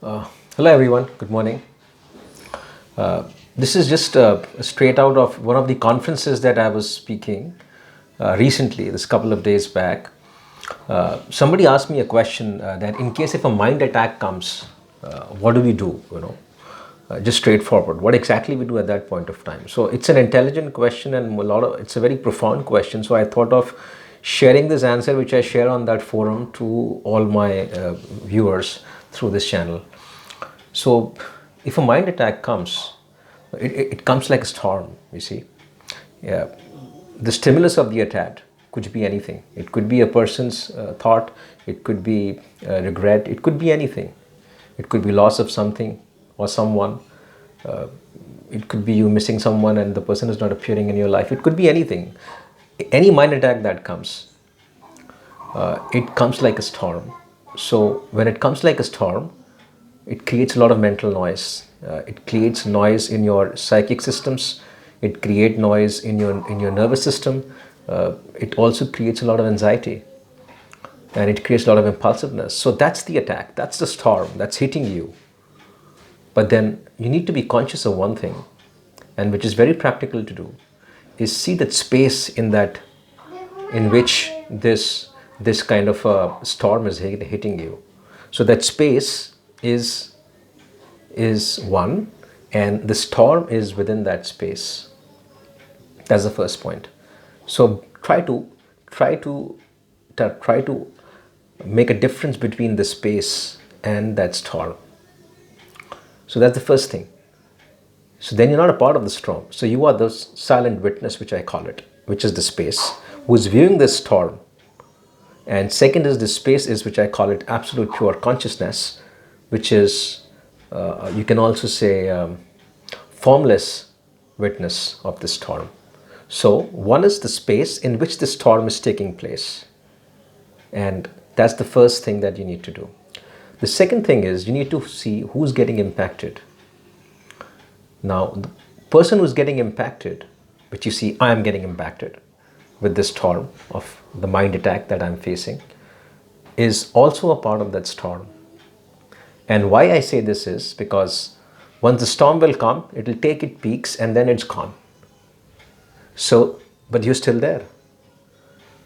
Hello everyone, good morning. This is just straight out of one of the conferences that I was speaking recently, this couple of days back. Somebody asked me a question that in case if a mind attack comes, what do we do? Just straightforward. What exactly we do at that point of time? So it's an intelligent question and it's a very profound question. So I thought of sharing this answer, which I share on that forum to all my viewers through this channel. So, if a mind attack comes, it comes like a storm, you see. Yeah. The stimulus of the attack could be anything. It could be a person's thought, it could be regret, it could be anything. It could be loss of something or someone. It could be you missing someone and the person is not appearing in your life. It could be anything. Any mind attack that comes, it comes like a storm. So, when it comes like a storm, it creates a lot of mental noise. It creates noise in your psychic systems. It creates noise in your nervous system. It also creates a lot of anxiety, and it creates a lot of impulsiveness. So that's the attack. That's the storm that's hitting you. But then you need to be conscious of one thing, and which is very practical to do, is see that space in which this kind of a storm is hitting you. So that space is one, and the storm is within that space. That's the first point. So try to make a difference between the space and that storm. So that's the first thing. So then you're not a part of the storm. So you are the silent witness, which I call it, which is the space, who's viewing this storm. And second is the space is which I call it absolute pure consciousness, which is you can also say formless witness of the storm. So one is the space in which the storm is taking place, and that's the first thing that you need to do. The second thing is you need to see who's getting impacted. Now, the person who's getting impacted, which you see I am getting impacted with this storm of the mind attack that I'm facing, is also a part of that storm. And why I say this is because once the storm will come, it will take its peaks and then it's gone. So, but you're still there.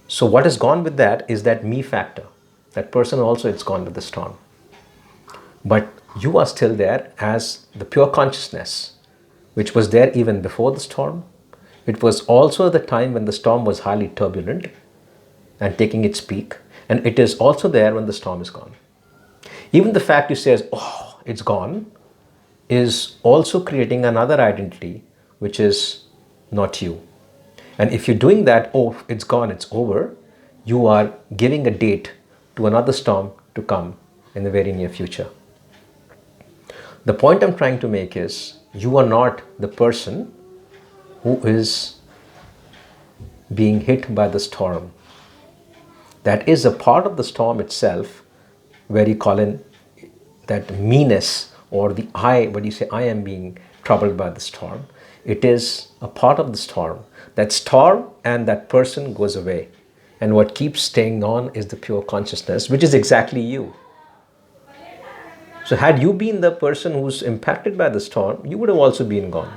So what is gone with that is that me factor. That person also it's gone with the storm. But you are still there as the pure consciousness, which was there even before the storm. It was also the time when the storm was highly turbulent and taking its peak. And it is also there when the storm is gone. Even the fact you say, oh, it's gone, is also creating another identity, which is not you. And if you're doing that, oh, it's gone, it's over, you are giving a date to another storm to come in the very near future. The point I'm trying to make is you are not the person who is being hit by the storm. That is a part of the storm itself, where you call in that meanness or the I, when you say I am being troubled by the storm, it is a part of the storm. That storm and that person goes away. And what keeps staying on is the pure consciousness, which is exactly you. So had you been the person who's impacted by the storm, you would have also been gone.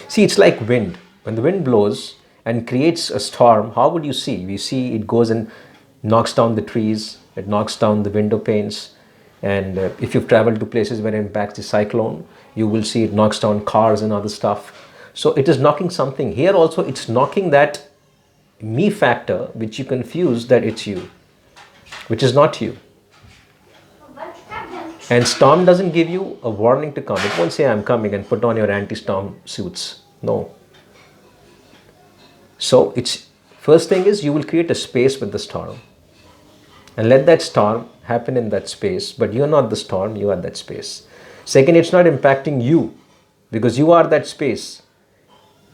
See, it's like wind. When the wind blows and creates a storm, how would you see? We see it goes and knocks down the trees, it knocks down the window panes, and if you've traveled to places where it impacts the cyclone, you will see it knocks down cars and other stuff. So it is knocking something. Here also it's knocking that me factor, which you confuse that it's you, which is not you. And storm doesn't give you a warning to come. It won't say I'm coming and put on your anti-storm suits. No. So it's first thing is you will create a space with the storm and let that storm happen in that space, but you're not the storm, you are that space. Second, it's not impacting you because you are that space.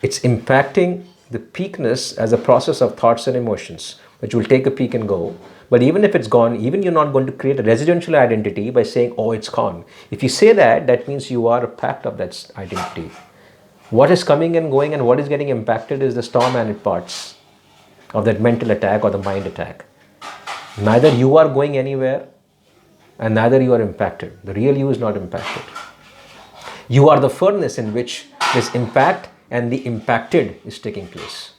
It's impacting the peakness as a process of thoughts and emotions, which will take a peak and go. But even if it's gone, even you're not going to create a residential identity by saying, oh, it's gone. If you say that, that means you are a part of that identity. What is coming and going and what is getting impacted is the storm and its parts of that mental attack or the mind attack. Neither you are going anywhere, and neither you are impacted. The real you is not impacted. You are the furnace in which this impact and the impacted is taking place.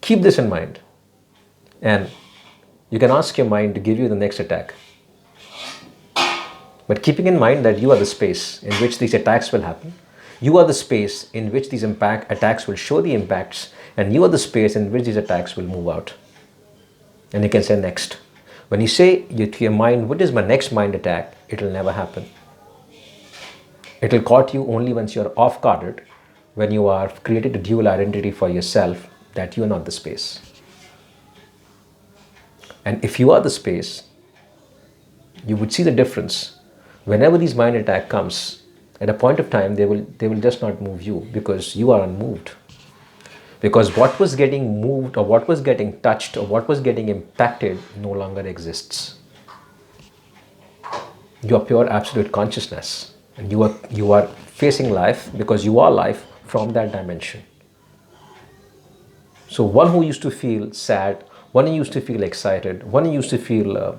Keep this in mind, and you can ask your mind to give you the next attack. But keeping in mind that you are the space in which these attacks will happen, you are the space in which these attacks will show the impacts, and you are the space in which these attacks will move out. And you can say next. When you say to your mind, what is my next mind attack? It will never happen. It will caught you only once you are off guarded, when you are created a dual identity for yourself that you are not the space. And if you are the space, you would see the difference. Whenever these mind attack comes, at a point of time, they will just not move you, because you are unmoved. Because what was getting moved, or what was getting touched, or what was getting impacted no longer exists. You are pure absolute consciousness, and you are facing life, because you are life from that dimension. So one who used to feel sad, one who used to feel excited, one who used to feel,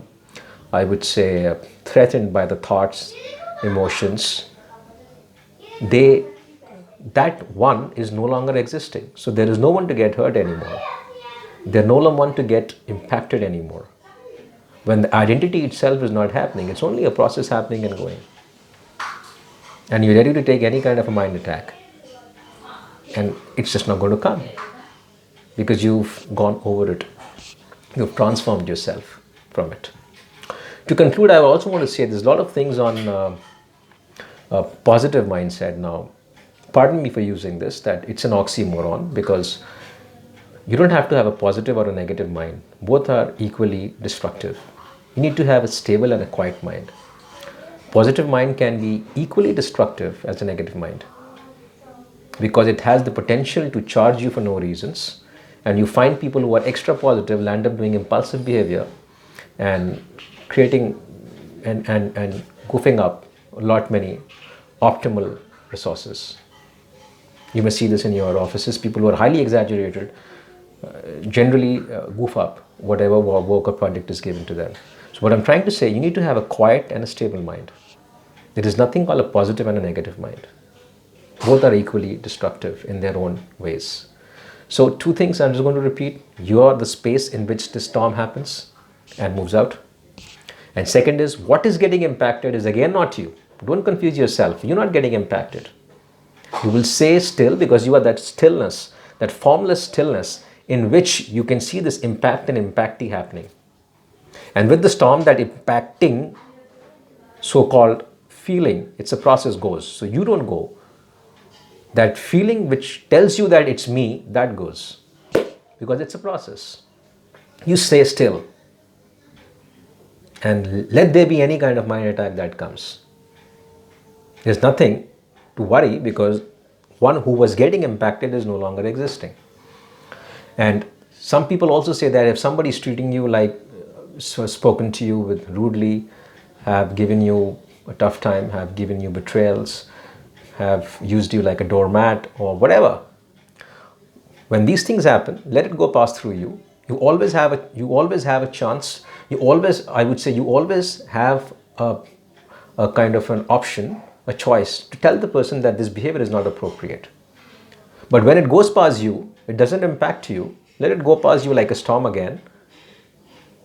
I would say, threatened by the thoughts, emotions, that one is no longer existing. So there is no one to get hurt anymore. There's no one to get impacted anymore. When the identity itself is not happening, it's only a process happening and going. And you're ready to take any kind of a mind attack, and it's just not going to come, because you've gone over it. You've transformed yourself from it. To conclude, I also want to say there's a lot of things on a positive mindset now. Pardon me for using this, that it's an oxymoron, because you don't have to have a positive or a negative mind. Both are equally destructive. You need to have a stable and a quiet mind. Positive mind can be equally destructive as a negative mind, because it has the potential to charge you for no reasons. And you find people who are extra positive land up doing impulsive behavior and creating and goofing up many optimal resources. You may see this in your offices. People who are highly exaggerated generally goof up whatever work or project is given to them. So what I'm trying to say, you need to have a quiet and a stable mind. There is nothing called a positive and a negative mind. Both are equally destructive in their own ways. So two things I'm just going to repeat. You are the space in which the storm happens and moves out. And second is, what is getting impacted is again not you. Don't confuse yourself. You're not getting impacted. You will stay still, because you are that stillness, that formless stillness in which you can see this impact and impactee happening. And with the storm, that impacting so-called feeling, it's a process goes. So you don't go. That feeling which tells you that it's me, that goes. Because it's a process. You stay still. And let there be any kind of mind attack that comes. There's nothing to worry, because one who was getting impacted is no longer existing. And some people also say that if somebody is treating you like, spoken to you with rudely, have given you a tough time, have given you betrayals, have used you like a doormat or whatever, when these things happen, let it go pass through you. You always have a chance. You always have a kind of an option, a choice to tell the person that this behavior is not appropriate. But when it goes past you, it doesn't impact you, let it go past you like a storm again,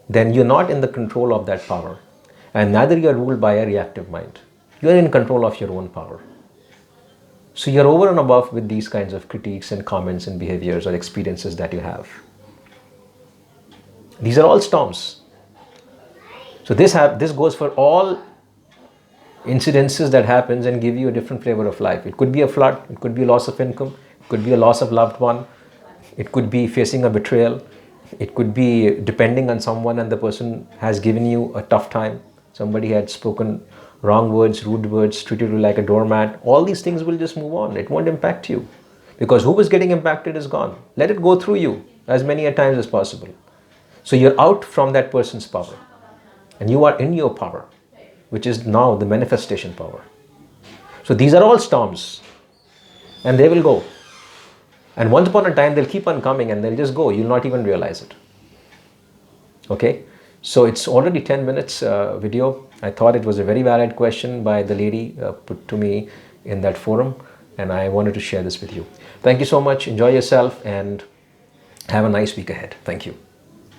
then you're not in the control of that power. And neither you're ruled by a reactive mind. You're in control of your own power. So you're over and above with these kinds of critiques and comments and behaviors or experiences that you have. These are all storms. So this goes for all incidences that happens and give you a different flavor of life. It could be a flood, it could be a loss of income, it could be a loss of loved one, it could be facing a betrayal, it could be depending on someone and the person has given you a tough time. Somebody had spoken wrong words, rude words, treated you like a doormat. All these things will just move on. It won't impact you, because who was getting impacted is gone. Let it go through you as many a times as possible. So you're out from that person's power and you are in your power, which is now the manifestation power. So these are all storms and they will go. And once upon a time, they'll keep on coming and they'll just go. You'll not even realize it. Okay, so it's already 10 minutes video. I thought it was a very valid question by the lady put to me in that forum, and I wanted to share this with you. Thank you so much. Enjoy yourself and have a nice week ahead. Thank you.